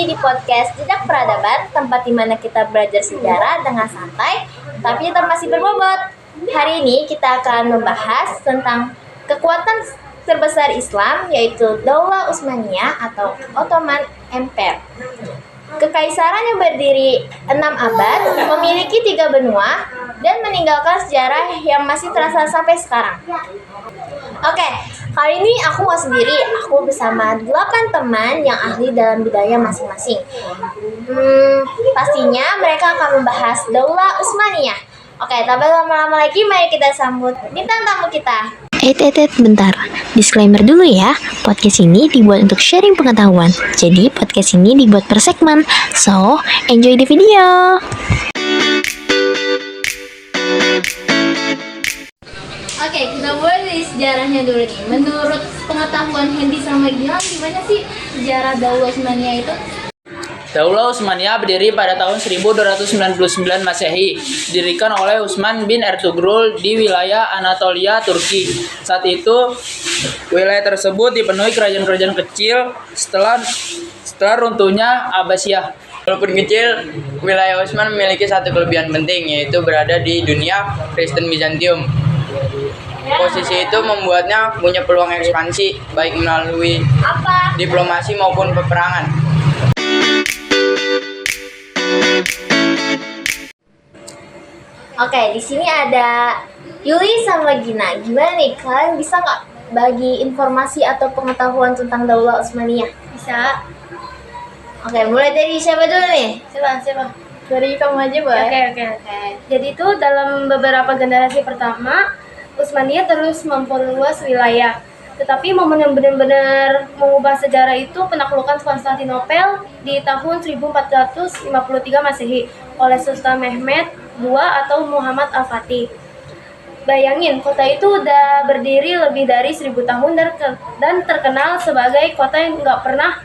lagi di podcast Jejak Peradaban, tempat di mana kita belajar sejarah dengan santai, tapi tetap masih berbobot. Hari ini kita akan membahas tentang kekuatan terbesar Islam, yaitu Daulah Utsmaniyah atau Ottoman Empire. Kekaisaran yang berdiri 6 abad, memiliki 3 benua, dan meninggalkan sejarah yang masih terasa sampai sekarang. Oke, kali ini aku nggak sendiri, aku bersama 8 teman yang ahli dalam bidangnya masing-masing. Pastinya mereka akan membahas Daulah Utsmaniyah. Oke, tanpa lama-lama lagi, mari kita sambut bintang tamu kita. Bentar. Disclaimer dulu ya. Podcast ini dibuat untuk sharing pengetahuan. Jadi, podcast ini dibuat per segmen. So, enjoy the video. Oke, kita mulai dari sejarahnya dulu nih. Menurut pengetahuan Hendy sama Gilang, gimana sih sejarah Daulah Utsmaniyah itu? Daulah Utsmaniyah berdiri pada tahun 1299 Masehi, didirikan oleh Utsman bin Ertugrul di wilayah Anatolia, Turki. Saat itu, wilayah tersebut dipenuhi kerajaan-kerajaan kecil setelah runtuhnya Abbasiyah. Walaupun kecil, wilayah Utsman memiliki satu kelebihan penting, yaitu berada di dunia Kristen Bizantium. Posisi itu membuatnya punya peluang ekspansi, baik melalui diplomasi maupun peperangan. Oke, di sini ada Yuli sama Gina. Gimana nih, kalian bisa nggak bagi informasi atau pengetahuan tentang Daulah Utsmaniyah? Bisa. Oke, mulai dari siapa dulu nih? Siapa? Dari kamu aja, Boy. Oke. Jadi itu dalam beberapa generasi pertama, Utsmaniyah terus memperluas wilayah. Tetapi momen yang benar-benar mengubah sejarah itu penaklukan Konstantinopel di tahun 1453 Masehi oleh Sultan Mehmed II atau Muhammad Al-Fatih. Bayangin, kota itu udah berdiri lebih dari 1000 tahun dan terkenal sebagai kota yang nggak pernah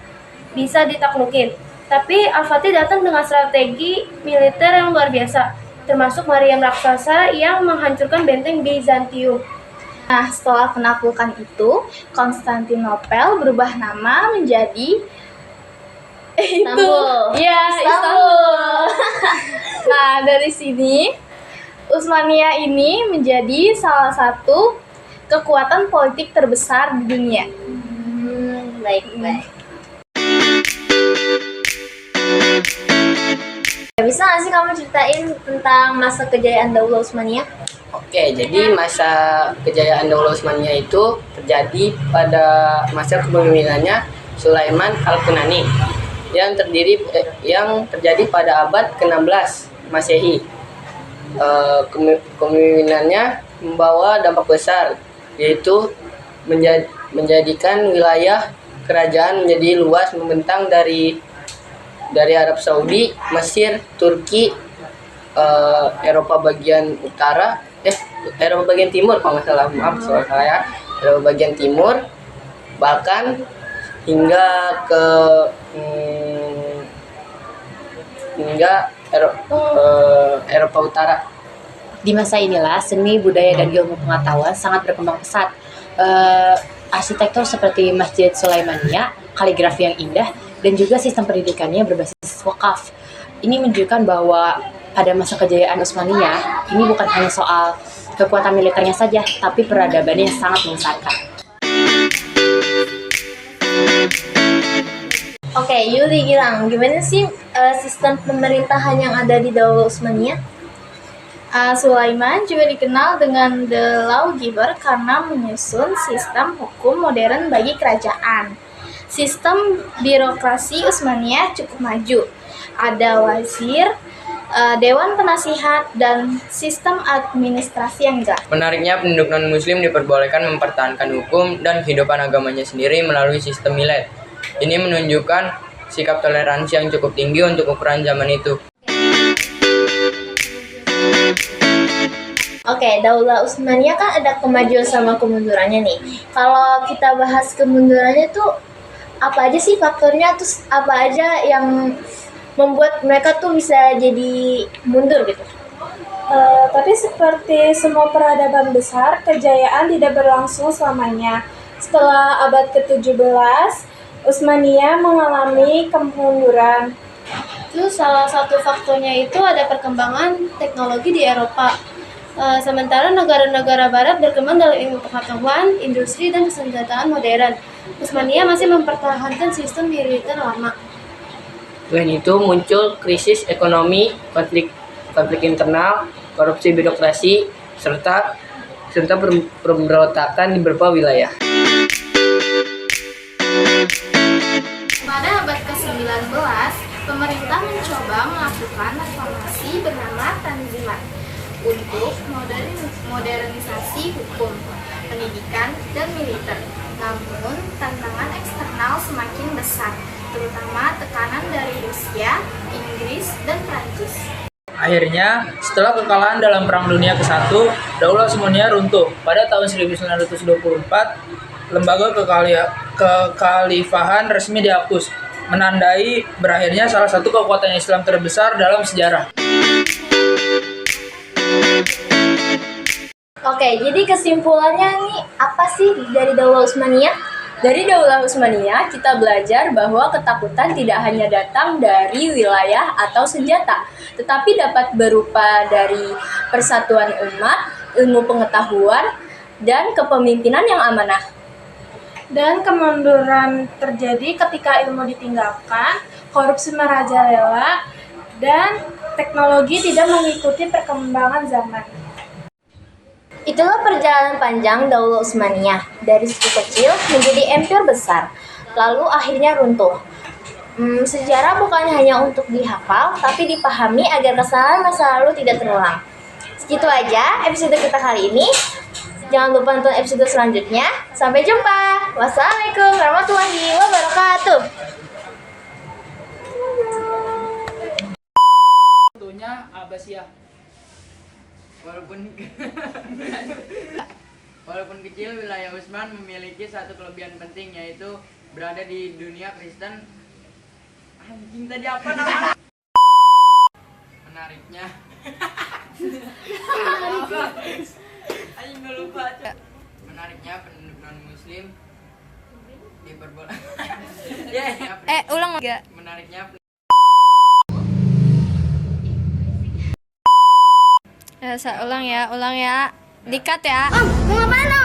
bisa ditaklukin. Tapi Al-Fatih datang dengan strategi militer yang luar biasa, termasuk Meriam raksasa yang menghancurkan benteng Bizantium. Nah, setelah penaklukan itu, Konstantinopel berubah nama menjadi Istanbul. Istanbul. Nah, dari sini Utsmaniyah ini menjadi salah satu kekuatan politik terbesar di dunia. Baik. Bisa nggak sih kamu ceritain tentang masa kejayaan Daulah Utsmaniyah? Oke, jadi masa kejayaan Daulah Utsmaniyah itu terjadi pada masa kepemimpinannya Sulaiman Al-Kanani yang terjadi pada abad ke-16 Masehi. Kepemimpinannya membawa dampak besar, yaitu menjadikan wilayah kerajaan menjadi luas, membentang dari Arab Saudi, Mesir, Turki, Eropa bagian timur kalau nggak salah, Eropa bagian timur, bahkan hingga ke Eropa Utara. Di masa inilah, seni, budaya, dan ilmu pengetahuan sangat berkembang pesat. Arsitektur seperti Masjid Sulaimaniyah, kaligrafi yang indah, dan juga sistem pendidikannya berbasis wakaf. Ini menunjukkan bahwa pada masa kejayaan Utsmaniyah, ini bukan hanya soal kekuatan militernya saja, tapi peradabannya yang sangat mengesankan. Oke, Yuli, Gilang, gimana sih sistem pemerintahan yang ada di Daulah Utsmaniyah? Sulaiman juga dikenal dengan The Lawgiver karena menyusun sistem hukum modern bagi kerajaan. Sistem birokrasi Utsmaniyah cukup maju. Ada wazir, dewan penasihat, dan sistem administrasi yang jelas. Menariknya, penduduk non-muslim diperbolehkan mempertahankan hukum dan kehidupan agamanya sendiri melalui sistem milad. Ini menunjukkan sikap toleransi yang cukup tinggi untuk ukuran zaman itu. Oke, Daulah Utsmaniyah kan ada kemajuan sama kemundurannya nih. Kalau kita bahas kemundurannya tuh apa aja sih faktornya, terus apa aja yang membuat mereka tuh bisa jadi mundur gitu? Tapi seperti semua peradaban besar, kejayaan tidak berlangsung selamanya. Setelah abad ke-17, Utsmaniyah mengalami kemunduran? Itu salah satu faktornya itu ada perkembangan teknologi di Eropa. Sementara negara-negara barat berkembang dalam ilmu pengetahuan, industri, dan kesenjataan modern. Utsmaniyah masih mempertahankan sistem militer lama. Selain itu muncul krisis ekonomi, konflik internal, korupsi birokrasi, serta pemberontakan di beberapa wilayah. Pada abad ke-19, pemerintah mencoba melakukan reformasi bernama Tanzimat untuk modernisasi hukum, pendidikan, dan militer. Namun, tantangan eksternal semakin besar, terutama tekanan dari Rusia, Inggris, dan Prancis. Akhirnya, setelah kekalahan dalam Perang Dunia ke-1, Daulah Utsmaniyah runtuh. Pada tahun 1924, lembaga kekhalifahan resmi dihapus, menandai berakhirnya salah satu kekuatan Islam terbesar dalam sejarah. Oke, jadi kesimpulannya nih, apa sih dari Daulah Utsmaniyah? Dari Daulah Utsmaniyah, kita belajar bahwa ketakutan tidak hanya datang dari wilayah atau senjata, tetapi dapat berupa dari persatuan umat, ilmu pengetahuan, dan kepemimpinan yang amanah. Dan kemunduran terjadi ketika ilmu ditinggalkan, korupsi merajalela, dan teknologi tidak mengikuti perkembangan zaman. Itulah perjalanan panjang Daulah Utsmaniyah dari suku kecil menjadi empire besar, lalu akhirnya runtuh. Sejarah bukan hanya untuk dihafal, tapi dipahami agar kesalahan masa lalu tidak terulang. Segitu aja episode kita kali ini. Jangan lupa nonton episode selanjutnya. Sampai jumpa. Wassalamualaikum warahmatullahi wabarakatuh. Tentunya Abbasiyah. Walaupun kecil, wilayah Utsman memiliki satu kelebihan penting, yaitu berada di dunia Kristen. Anjing tadi apa namanya? Menariknya. Anjing nggak lupa. Menariknya penduduk non-Muslim diperbolehkan. Ulang enggak? Menariknya Ulang ya. Dikat ya. Mau ngapain lo?